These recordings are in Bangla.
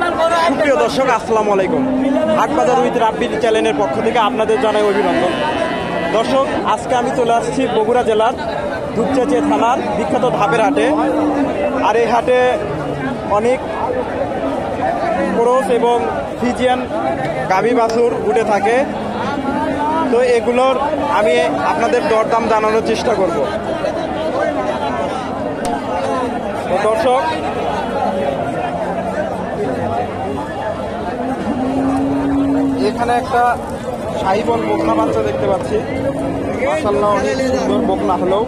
সুপ্রিয় দর্শক, আসসালামু আলাইকুম। হাটবাজার উইথ রাব্বি চ্যানেলের পক্ষ থেকে আপনাদের জানাই অভিনন্দন। দর্শক, আজকে আমি চলে আসছি বগুড়া জেলার দুপচাচিয়া থানার বিখ্যাত ধাপের হাটে। আর এই হাটে অনেক ক্রস এবং ফিজিয়ান গাভী বাছুর উঠে থাকে। তো এগুলোর আমি আপনাদের দরদাম জানানোর চেষ্টা করব। তো দর্শক, এখানে একটা শাহিবল বকনা বাচ্চা দেখতে পাচ্ছি। মাশাআল্লাহ, অনেক সুন্দর বকনা হলেও।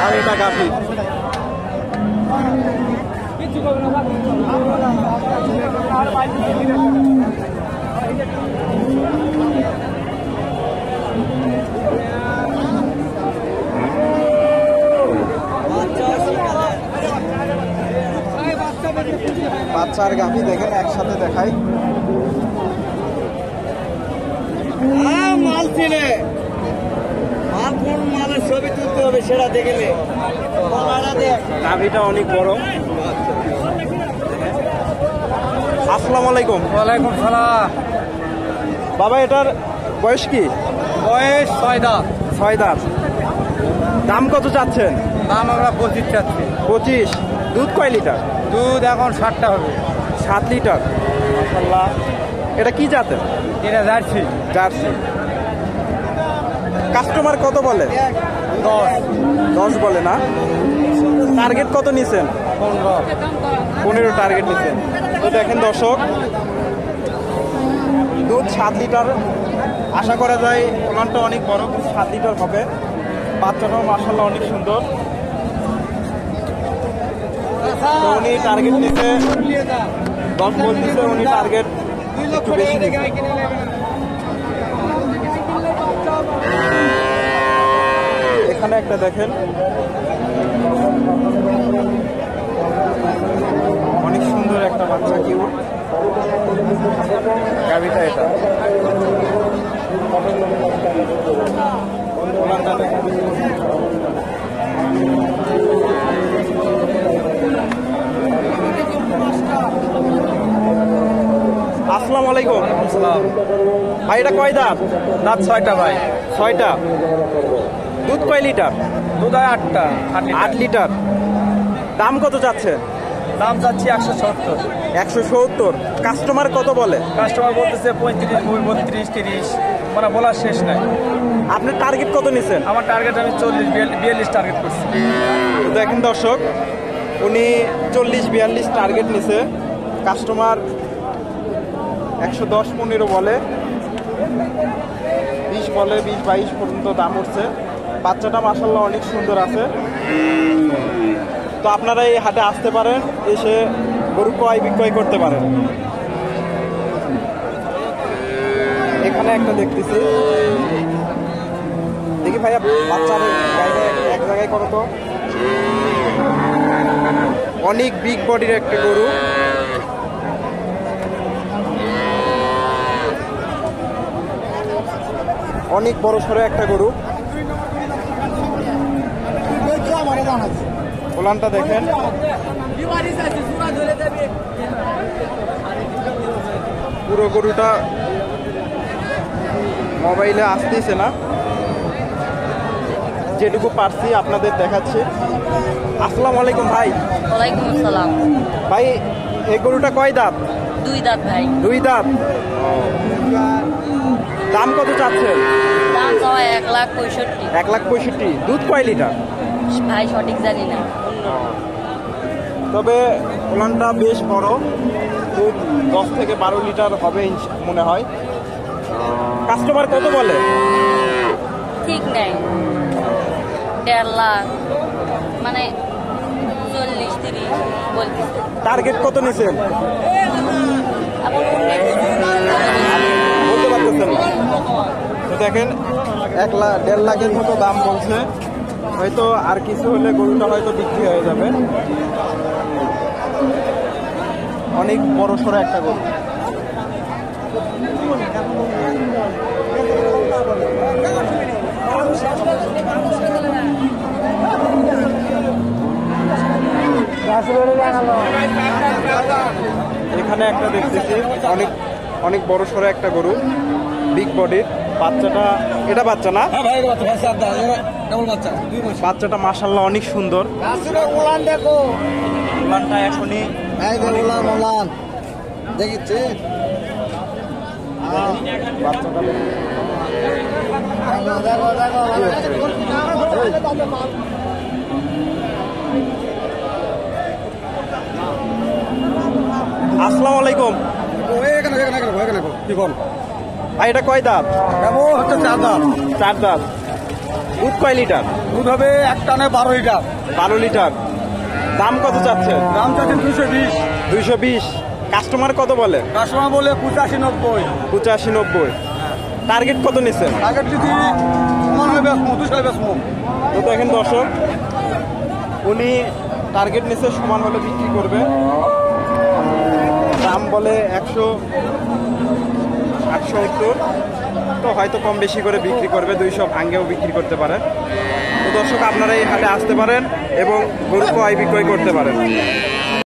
আর এটা গাভী। বাচ্চা আর গাভী দেখেন একসাথে দেখাই। মাল ছিলে মাল কোন মালের ছবি তুলতে হবে সেটা দেখলে। গাভীটা অনেক বড়। আসসালামু আলাইকুম। ওয়ালাইকুম সালাম। বাবা, এটার বয়স কি? বয়স 6 দাঁত। 6 দাঁত। দাম কত চাচ্ছেন? দাম আমরা 25 চাচ্ছি। 25। দুধ কয় লিটার? দুধ এখন 7টা হবে। 7 লিটার। মাশাআল্লাহ। এটা কি জাতের? এটা জার্সি। জার্সি। কাস্টমার কত বলে? 10 বলে না? টার্গেট কত নিছেন? 15 টার্গেট নিছেন। তো দেখেন দর্শক, দুধ 7 লিটার আশা করা যায়। ওলানটা অনেক বড়, 7 লিটার হবে। বাচ্চাটাও মাশাআল্লাহ অনেক সুন্দর। তো উনি টার্গেট নিতে 10 বলতেছে, উনি টার্গেট একটু বেশি নিচ্ছে। এখানে একটা দেখেন, অনেক সুন্দর একটা বাচ্চা কিউট গাভীটা। এটা আসসালামু আলাইকুম। ভাই, এটা কয় দাঁত? দাঁত 6টা ভাই। 6টা। দুধ কয় লিটার? দুধ হয় 8টা। 8 লিটার। দাম কত চাচ্ছে? দাম চাচ্ছি 170। 170। কাস্টমার কত বলে? কাস্টমার বলতেছে 35, 32, 30, মানে বলার শেষ নাই। আপনি টার্গেট কত নিছেন? আমার টার্গেট আমি 40-42 টার্গেট করছি। দেখেন দর্শক, উনি 40-42 টার্গেট নিছে। কাস্টমার 110-15 বলে, 20 বলে, 20-22 পর্যন্ত দাম উঠছে। বাচ্চাটা মাশাআল্লাহ অনেক সুন্দর আছে। তো আপনারা এই হাটে আসতে পারেন, এসে গরু ক্রয় বিক্রয় করতে পারেন। এখানে একটা দেখতেছি, দেখি ভাইয়া বাচ্চার গাড়িটা এক জায়গায় করো তো। অনেক বিগ বডির একটা গরু। অনেক বড় সড়ো একটা গরু। ওলানটা দেখেন। পুরো গরুটা মোবাইলে আসতেছে না, যেটুকু পারছি আপনাদের দেখাচ্ছি। আসসালামু আলাইকুম ভাই। ওয়ালাইকুম আসসালাম। ভাই, এই গরুটা কয় দাঁত? 2 দাঁত ভাই। 2 দাঁত। দাম কত চাচ্ছেন? দাম চাওয়া 1,65,000। 1,65,000। দুধ কয় লিটার? ভাই সঠিক জানি না। তবে ওলানটা বেশ বড়, দুধ 10 থেকে 12 লিটার হবে মনে হয়। কাস্টমার কত বলে? ঠিক নাই, 1.5 লাখ, মানে 40-30 বলতেছে। টার্গেট কত নিছেন? বলতে পারতেছেন না। তো দেখেন, 1.5 লাখের মতো দাম বলছে। হয়তো আর কিছু হলে গরুটা হয়তো বিক্রি হয়ে যাবে। অনেক বড় সড়ো একটা গরু। এখানে একটা দেখতেছি অনেক অনেক বড় সড়ো একটা গরু, বিগ বডির। বাচ্চাটা, এটা বাচ্চা না? হ্যাঁ ভাই, বাচ্চা ভাই, সাত দাঁত, এরা কেবল বাচ্চা, 2 মাস। বাচ্চাটা মাশাআল্লাহ অনেক সুন্দর। আসলে উলান দেখো, উলানটা এখনই এই যে উলান, উলান দেখিছে। বাচ্চাটা দেখো দেখো দেখো। আসসালামু আলাইকুম এখানে এখানে এখানে এখানে কি বল ভাই, এটা কয় দাঁত? কেমন হচ্ছে 4 দাঁত। 4 দাঁত। দুধ কয় লিটার? দুধ হবে এক টানে 12 লিটার। 12 লিটার। দাম কত চাচ্ছে? দাম চাচ্ছে 220। 220। কাস্টমার কত বলে? কাস্টমার বলে 85-90। 85-90। টার্গেট কত নিচ্ছেন? টার্গেট যদি সমান হবে বেশ 200 বেশ মন। তো দেখেন দর্শক, উনি টার্গেট নিচ্ছে সমান হলে বিক্রি করবে। দাম বলে 170, তো হয়তো কম বেশি করে বিক্রি করবে, 200 ভাঙ্গেও বিক্রি করতে পারে। তো দর্শক, আপনারা এই হাটে আসতে পারেন এবং গরু ক্রয় বিক্রয় করতে পারেন।